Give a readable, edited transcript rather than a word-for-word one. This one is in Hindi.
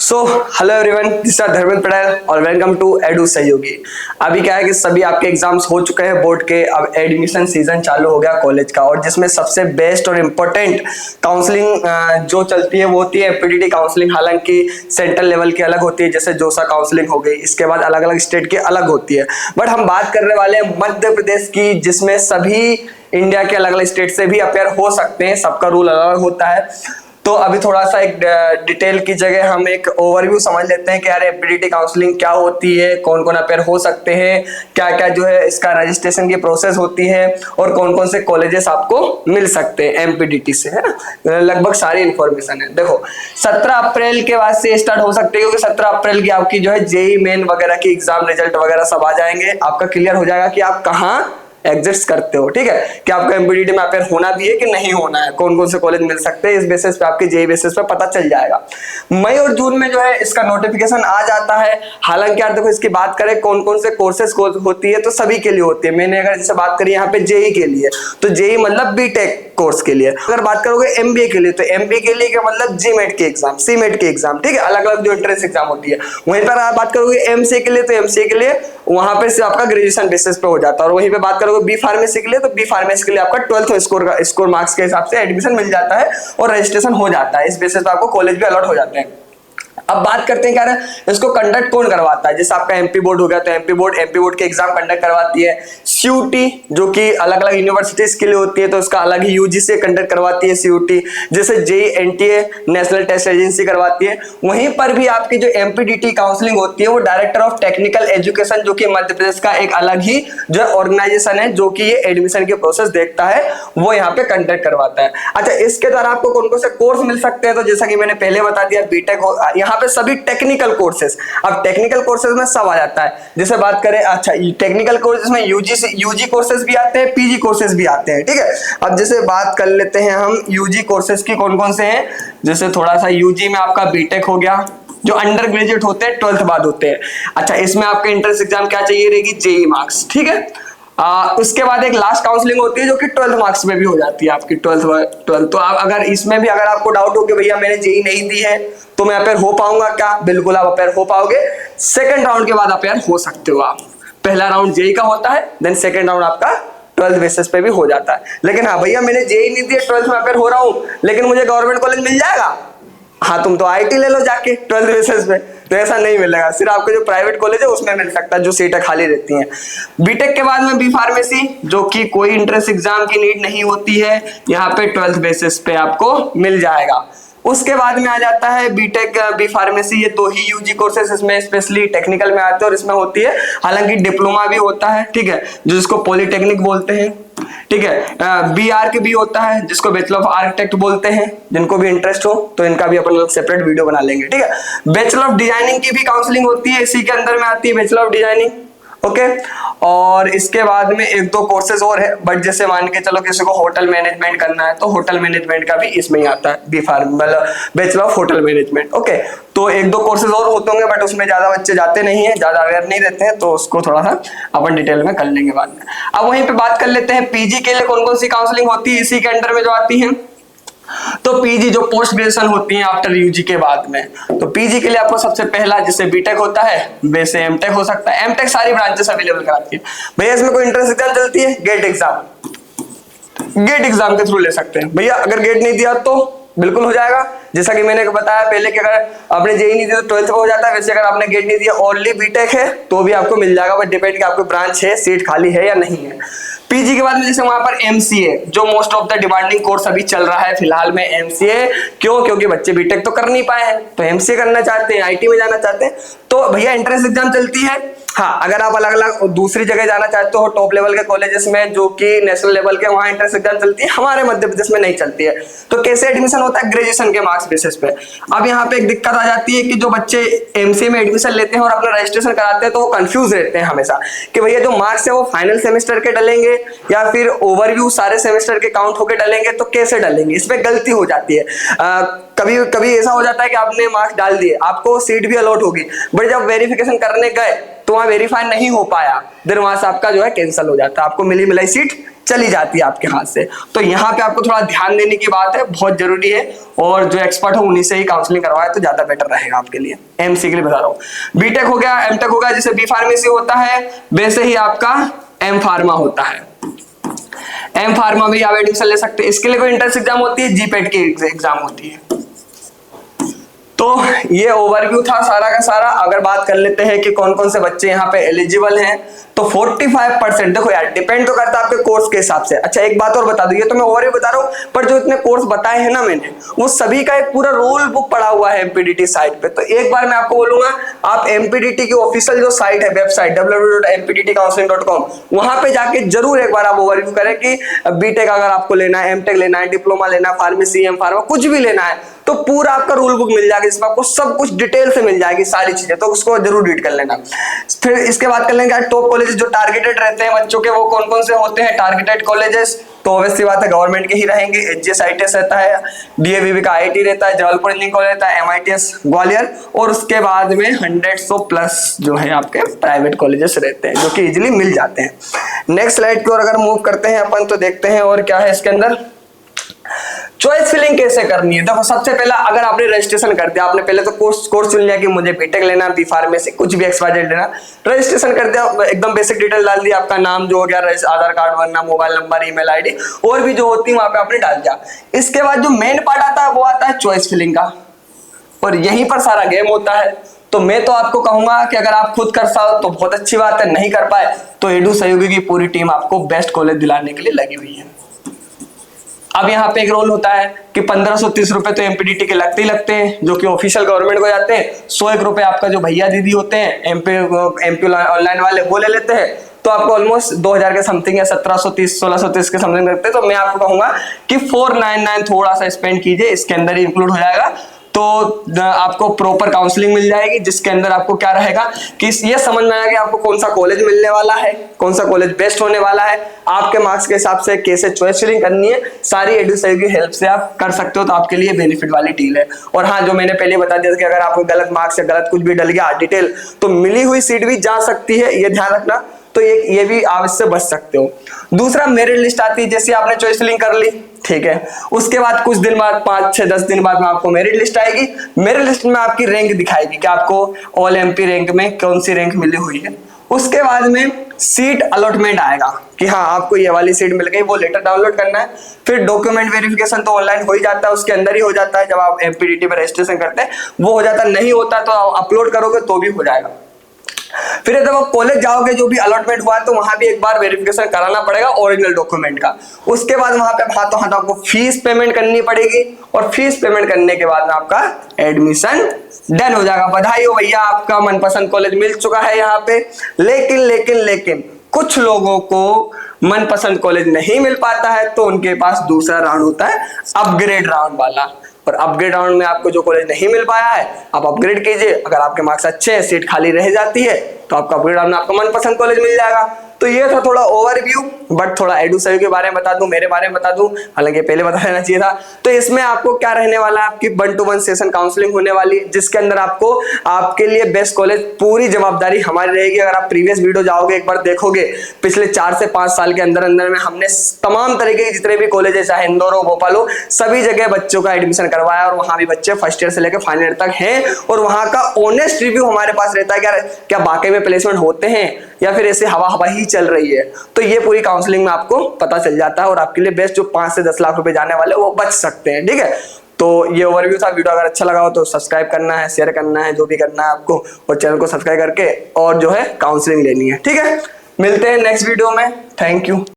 So hello everyone, this is Dharmendra Patel और वेलकम टू एडू सहयोगी। अभी क्या है कि सभी आपके एग्जाम्स हो चुके हैं बोर्ड के। अब एडमिशन सीजन चालू हो गया कॉलेज का, और जिसमें सबसे बेस्ट और इम्पोर्टेंट काउंसलिंग जो चलती है वो होती है एमपीडीटी काउंसलिंग। हालांकि सेंट्रल लेवल की अलग होती है, जैसे जोसा काउंसलिंग हो गई, इसके बाद अलग अलग स्टेट की अलग होती है। बट हम बात करने वाले हैं मध्य प्रदेश की, जिसमें सभी इंडिया के अलग अलग स्टेट से भी अपेयर हो सकते हैं, सबका रूल अलग अलग होता है। तो अभी थोड़ा सा एक डिटेल की जगह हम एक ओवरव्यू समझ लेते हैं कि यार एमपीडीटी काउंसलिंग क्या होती है, कौन कौन अपेयर हो सकते हैं, क्या क्या जो है इसका रजिस्ट्रेशन की प्रोसेस होती है, और कौन कौन से कॉलेजेस आपको मिल सकते हैं एमपीडीटी से, है ना। लगभग सारी इंफॉर्मेशन है। देखो 17 अप्रैल के बाद से स्टार्ट हो सकते हैं, क्योंकि 17 अप्रैल की आपकी जो है जेई मेन वगैरह की एग्जाम रिजल्ट वगैरह सब आ जाएंगे। आपका क्लियर हो जाएगा कि आप कहाँ एग्जिस्ट करते हो, ठीक है, कि आपको एमपीडीटी में अपेयर होना भी है कि नहीं होना है, कौन कौन से कॉलेज मिल सकते हैं, इस बेसिस पे आपके जेई बेसिस पे पता चल जाएगा। मई और जून में जो है इसका नोटिफिकेशन आ जाता है। हालांकि यार देखो, इसकी बात करें कौन कौन से कोर्सेज होती है, तो सभी के लिए होती है। मैंने अगर जैसे बात करी यहाँ पे जेई के लिए, तो जेई मतलब बीटेक कोर्स के लिए। अगर बात करोगे एमबीए के लिए, तो एमबीए के लिए क्या मतलब जीमेट की एग्जाम, सीमेट की एग्जाम, ठीक है, अलग अलग जो एंट्रेंस एग्जाम होती है। वहीं पर आप बात करोगे एमसीए के लिए, तो एमसीए के लिए वहां पे आपका ग्रेजुएशन बेसिस पे हो जाता है। और वहीं पे बात करोगे बी फार्मेसी के लिए, तो बी फार्मेसी के लिए आपका 12th स्कोर मार्क्स के हिसाब से एडमिशन मिल जाता है और रजिस्ट्रेशन हो जाता है। इस बेसिस पे आपको कॉलेज भी अलॉट हो जाते हैं। अब बात करते हैं क्या इसको कंडक्ट कौन करवाता है। जैसे आपका एमपी बोर्ड हो गया, तो एमपी बोर्ड के एग्जाम कंडक्ट करवाती है। सीयूटी जो कि अलग अलग यूनिवर्सिटीज के लिए होती है, तो उसका अलग ही यूजीसी कंडक्ट करवाती है सीयूटी। जैसे JEE NTA National Test Agency करवाती है। वहीं पर भी आपकी जो एमपीडीटी काउंसलिंग होती है वो डायरेक्टर ऑफ टेक्निकल एजुकेशन, जो कि मध्य प्रदेश का एक अलग ही जो ऑर्गेनाइजेशन है, जो कि ये एडमिशन के प्रोसेस देखता है, वो यहाँ पे कंडक्ट करवाता है। अच्छा, इसके द्वारा आपको कौन कौन से कोर्स मिल सकते हैं, तो जैसा कि मैंने पहले बता दिया, बीटेक यहाँ पे सभी टेक्निकल कोर्सेज। अब टेक्निकल कोर्सेज में सब आ जाता है। जैसे बात करें, अच्छा टेक्निकल कोर्सेज में यूजी कोर्सेज भी आते हैं, पीजी कोर्सेज भी आते हैं, ठीक है। अब जैसे बात कर लेते हैं हम यूजी कोर्सेज की कौन कौन से हैं। जैसे थोड़ा सा यूजी में आपका बीटेक हो गया, जो अंडर ग्रेजुएट होते हैं 12th बाद होते हैं। अच्छा, इसमें आपका एंट्रेंस एग्जाम क्या चाहिए रहेगी, जेई मार्क्स, ठीक है। उसके बाद एक लास्ट काउंसलिंग होती है जो कि 12th मार्क्स में भी हो जाती है आपकी 12th। तो आप अगर इसमें भी अगर आपको डाउट हो कि भैया मैंने जेई नहीं दी है तो मैं अपेयर हो पाऊंगा क्या, बिल्कुल आप अपेयर हो पाओगे। सेकंड राउंड के बाद अपेयर हो सकते हो आप। पहला राउंड जेई का होता है, देन सेकंड राउंड आपका 12th बेसिस पे भी हो जाता है। लेकिन हाँ भैया मैंने जेई नहीं दी, 12th में अपेयर हो रहा हूं, लेकिन मुझे गवर्नमेंट कॉलेज मिल जाएगा, हाँ तुम तो आईटी ले लो जाके 12th बेसिस पे, तो ऐसा नहीं मिलेगा। सिर्फ आपको जो प्राइवेट कॉलेज है उसमें मिल सकता है, जो सीटें खाली रहती हैं। बीटेक के बाद में बी फार्मेसी, जो कि कोई एंट्रेंस एग्जाम की नीड नहीं होती है, यहाँ पे 12th बेसिस पे आपको मिल जाएगा। उसके बाद में आ जाता है बीटेक बी फार्मेसी। ये दो ही यूजी कोर्सेस इसमें स्पेशली टेक्निकल में आते हैं और इसमें होती है। हालांकि डिप्लोमा भी होता है, ठीक है, जिसको पॉलिटेक्निक बोलते हैं, ठीक है। बीआर के भी होता है, जिसको बैचलर ऑफ आर्किटेक्ट बोलते हैं। जिनको भी इंटरेस्ट हो तो इनका भी अपन लोग सेपरेट वीडियो बना लेंगे, ठीक है। बैचलर ऑफ डिजाइनिंग की भी काउंसलिंग होती है, इसी के अंदर में आती है बैचलर ऑफ डिजाइनिंग, ओके। और इसके बाद में एक दो कोर्सेज और है, बट जैसे मान के चलो किसी को होटल मैनेजमेंट करना है, तो होटल मैनेजमेंट का भी इसमें ही आता है, बी फार्म मतलब bachelor of hotel management, okay. तो एक दो कोर्सेज और होते होंगे, बट उसमें ज्यादा बच्चे जाते नहीं है, ज्यादा अवेयर नहीं रहते हैं, तो उसको थोड़ा सा अपन डिटेल में कर लेंगे बाद में। अब वहीं पे बात कर लेते हैं पीजी के लिए कौन कौन सी काउंसलिंग होती है, इसी के अंडर में जो आती है। तो पीजी जो पोस्ट ग्रेजुएशन होती है आफ्टर यूजी के बाद में, तो पीजी के लिए आपको सबसे पहला जैसे बीटेक होता है वैसे एमटेक हो सकता है। एमटेक सारी ब्रांचेस अवेलेबल कराती है। भैया इसमें कोई एंट्रेंस एग्जाम चलती है, गेट एग्जाम के थ्रू ले सकते हैं। भैया अगर गेट नहीं दिया तो बिल्कुल हो जाएगा। जैसा कि मैंने बताया पहले कि अगर आपने जेई नहीं दिया तो 12th में हो जाता है, वैसे अगर आपने गेट नहीं दिया ओनली बीटेक है तो भी आपको मिल जाएगा, बट डिपेंड कि आपकी ब्रांच है, सीट खाली है या नहीं है। पीजी के बाद में जैसे वहां पर एमसीए, जो most of the demanding course अभी चल रहा है फिलहाल में एमसीए, क्योंकि बच्चे बीटेक तो कर नहीं पाए हैं, तो एमसीए करना चाहते हैं, आईटी में जाना चाहते हैं, तो भैया एंट्रेंस एग्जाम चलती है। हाँ, अगर आप अलग अलग दूसरी जगह जाना चाहते हो टॉप लेवल के कॉलेजेस में, जो कि नेशनल लेवल के, वहां एंट्रेंस एग्जाम चलती है, हमारे मध्य प्रदेश में नहीं चलती है। तो कैसे एडमिशन होता है, ग्रेजुएशन के मार्क्स बेसिस पे। अब यहाँ पे एक दिक्कत आ जाती है कि जो बच्चे एमसीए में एडमिशन लेते हैं और अपना रजिस्ट्रेशन कराते हैं, तो वो कंफ्यूज रहते हैं हमेशा कि भैया जो मार्क्स है वो फाइनल सेमेस्टर के डलेंगे या फिर ओवरव्यू सारे सेमेस्टर के काउंट होके डलेंगे, तो कैसे डलेंगे, इसमें गलती हो जाती है। कभी कभी ऐसा हो जाता है कि आपने मार्क्स डाल दिए, आपको सीट भी अलॉट होगी, बट जब वेरिफिकेशन करने गए तो वहां वेरीफाई नहीं हो पाया, देन वहां से आपका जो है कैंसिल हो जाता है, आपको मिली मिलाई सीट चली जाती है आपके हाथ से। तो यहाँ पे आपको थोड़ा ध्यान देने की बात है, बहुत जरूरी है, और जो एक्सपर्ट हो उन्हीं से ही काउंसलिंग करवाए तो ज्यादा बेटर रहेगा आपके लिए। एमसी के लिए बता रहा हूँ, बीटेक हो गया, एमटेक हो गया, जैसे बी फार्मेसी होता है वैसे ही आपका एम फार्मा होता है। एम फार्मा भी आप एडमिशन ले सकते हैं। इसके लिए कोई एंट्रेंस एग्जाम होती है, जीपेट की एग्जाम होती है। तो ये ओवरव्यू था सारा का सारा। अगर बात कर लेते हैं कि कौन कौन से बच्चे यहाँ पे एलिजिबल हैं, तो 45%, देखो यार डिपेंड तो करता है आपके कोर्स के हिसाब से। अच्छा एक बात और बता दूं, ये तो मैं ओवरव्यू बता रहा हूँ, पर जो इतने कोर्स बताए हैं ना मैंने, वो सभी का एक पूरा रूल बुक पड़ा हुआ है एमपीडीटी साइट पे। तो एक बार मैं आपको बोलूंगा, आप एमपीडीटी की ऑफिशियल जो साइट है, वेबसाइट www.mpdtcounseling.com, वहां पे जाके जरूर एक बार आप ओवरव्यू करें कि बीटेक अगर आपको लेना है, एमटेक लेना है, डिप्लोमा लेना है, फार्मेसी, एम फार्मा, कुछ भी लेना है, तो पूरा आपका रूल बुक मिल जाएगा, जिसमें आपको सब कुछ डिटेल से मिल जाएगी सारी चीजें, तो उसको जरूर रीड कर लेना। फिर इसके बाद कर लेंगे टॉप कॉलेजेस जो टारगेटेड रहते हैं बच्चों के, वो कौन कौन से होते हैं टारगेटेड कॉलेजेस। तो ऑब्वियसली बात है गवर्नमेंट के ही रहेंगे। एचजीएस आईटीएस रहता है, डीएवीवी का आईआईटी रहता है, जबलपुर इंजीनियरिंग कॉलेज रहता है, एमआईटीएस ग्वालियर, और उसके बाद में 100 प्लस जो है आपके प्राइवेट कॉलेजेस रहते हैं जो कि इजीली मिल जाते हैं। नेक्स्ट स्लाइड की ओर अगर मूव करते हैं अपन, तो देखते हैं और क्या है इसके अंदर। चॉइस फिलिंग कैसे करनी है, देखो सबसे पहला अगर आपने रजिस्ट्रेशन कर दिया, आपने पहले तो कोर्स चुन लिया कि मुझे बीटेक लेना, बी फार्मेसी, कुछ भी XYZ लेना, रजिस्ट्रेशन कर दिया, एकदम बेसिक डिटेल डाल दी, आपका नाम जो हो गया, आधार कार्ड वरना, मोबाइल नंबर, ईमेल आईडी, और भी जो होती है वहां पे आपने डाल दिया। इसके बाद जो मेन पार्ट आता है वो आता है चॉइस फिलिंग का, और यहीं पर सारा गेम होता है। तो मैं तो आपको कहूंगा कि अगर आप खुद कर पाओ तो बहुत अच्छी बात है, नहीं कर पाए तो एडू सहयोगी की पूरी टीम आपको बेस्ट कॉलेज दिलाने के लिए लगी हुई है। अब यहाँ पे एक रोल होता है कि 1530 रुपए तो एमपीडीटी के लगते ही लगते हैं, जो कि ऑफिशियल गवर्नमेंट को जाते हैं। 101 रुपए आपका जो भैया दीदी होते हैं एमपी ऑनलाइन वाले वो ले लेते हैं, तो आपको ऑलमोस्ट 2000 के समथिंग या 1730 1630 के समथिंग लगते हैं। तो मैं आपको कहूंगा कि 499 थोड़ा सा स्पेंड कीजिए, इसके अंदर ही इंक्लूड हो जाएगा। तो आपको प्रॉपर काउंसलिंग मिल जाएगी, जिसके अंदर आपको क्या रहेगा कि ये समझ में आएगा कि आपको कौन सा कॉलेज मिलने वाला है, कौन सा कॉलेज बेस्ट होने वाला है, आपके मार्क्स के हिसाब से कैसे चॉइस फिलिंग करनी है, सारी एडू सहयोगी की हेल्प से आप कर सकते हो। तो आपके लिए बेनिफिट वाली डील है। और हाँ, जो मैंने पहले बता दिया था कि अगर आपको गलत मार्क्स या गलत कुछ भी डल गया डिटेल, तो मिली हुई सीट भी जा सकती है, ये ध्यान रखना। तो ये भी आप इससे बच सकते हो। दूसरा मेरिट लिस्ट आती है, जैसे आपने चॉइस फिलिंग कर ली, ठीक है, उसके बाद कुछ दिन बाद 5 6 10 दिन बाद में आपको मेरिट लिस्ट आएगी। मेरिट लिस्ट में आपकी रैंक दिखाएगी कि आपको ऑल एमपी रैंक में कौन सी रैंक मिली हुई है। उसके बाद में सीट अलॉटमेंट आएगा कि हाँ आपको ये वाली सीट मिल गई, वो लेटर डाउनलोड करना है। फिर डॉक्यूमेंट वेरिफिकेशन तो ऑनलाइन हो ही जाता है, उसके अंदर ही हो जाता है, जब आप एमपीडीटी पर रजिस्ट्रेशन करते हैं वो हो जाता है, नहीं होता तो अपलोड करोगे तो भी हो जाएगा। फिर जब आप कॉलेज जाओगे, जो भी अलॉटमेंट हुआ है, तो वहां भी एक बार वेरिफिकेशन कराना पड़ेगा ओरिजिनल डॉक्यूमेंट का। उसके बाद वहां पे हाथों हाथ आपको फीस पेमेंट करनी पड़ेगी, और फीस पेमेंट करने के बाद में आपका एडमिशन डन हो जाएगा। बधाई हो भैया, आपका मनपसंद कॉलेज मिल चुका है यहाँ पे। लेकिन कुछ लोगों को मनपसंद कॉलेज नहीं मिल पाता है, तो उनके पास दूसरा राउंड होता है अपग्रेड राउंड वाला। और अपग्रेड राउंड में आपको जो कॉलेज नहीं मिल पाया है, आप अपग्रेड कीजिए। अगर आपके मार्क्स अच्छे हैं, सीट खाली रह जाती है, तो आपको अपग्रेड राउंड में आपका मनपसंद कॉलेज मिल जाएगा। तो ये था थोड़ा ओवरव्यू, बट थोड़ा एडू सहयोगी के बारे में बता दूं, मेरे बारे में बता दूं, हालांकि पहले बता देना चाहिए था। तो इसमें आपको क्या रहने वाला है, आपकी 1-to-1 सेशन काउंसलिंग होने वाली है, जिसके अंदर आपको आपके लिए बेस्ट कॉलेज, पूरी जवाबदारी हमारी रहेगी। अगर आप प्रीवियस वीडियो जाओगे, एक बार देखोगे, पिछले 4 से 5 साल के अंदर में हमने तमाम तरीके के जितने भी कॉलेज है, चाहे इंदौर हो, भोपाल हो, सभी जगह बच्चों का एडमिशन करवाया, और वहां भी बच्चे फर्स्ट ईयर से लेकर फाइनल ईयर तक हैं। और वहां का ऑनेस्ट रिव्यू हमारे पास रहता है, क्या वाकई में प्लेसमेंट होते हैं या फिर ऐसे हवा ही चल रही है। तो ये पूरी काउंसलिंग में आपको पता चल जाता है, और आपके लिए बेस्ट जो 5 से 10 लाख रुपए जाने वाले वो बच सकते हैं, ठीक है। तो ये ओवरव्यू था। वीडियो अगर अच्छा लगा हो तो सब्सक्राइब करना है, शेयर करना है, जो भी करना है आपको, और चैनल को सब्सक्राइब करके और जो है काउंसलिंग लेनी है, ठीक है। मिलते हैं नेक्स्ट वीडियो में। Thank you.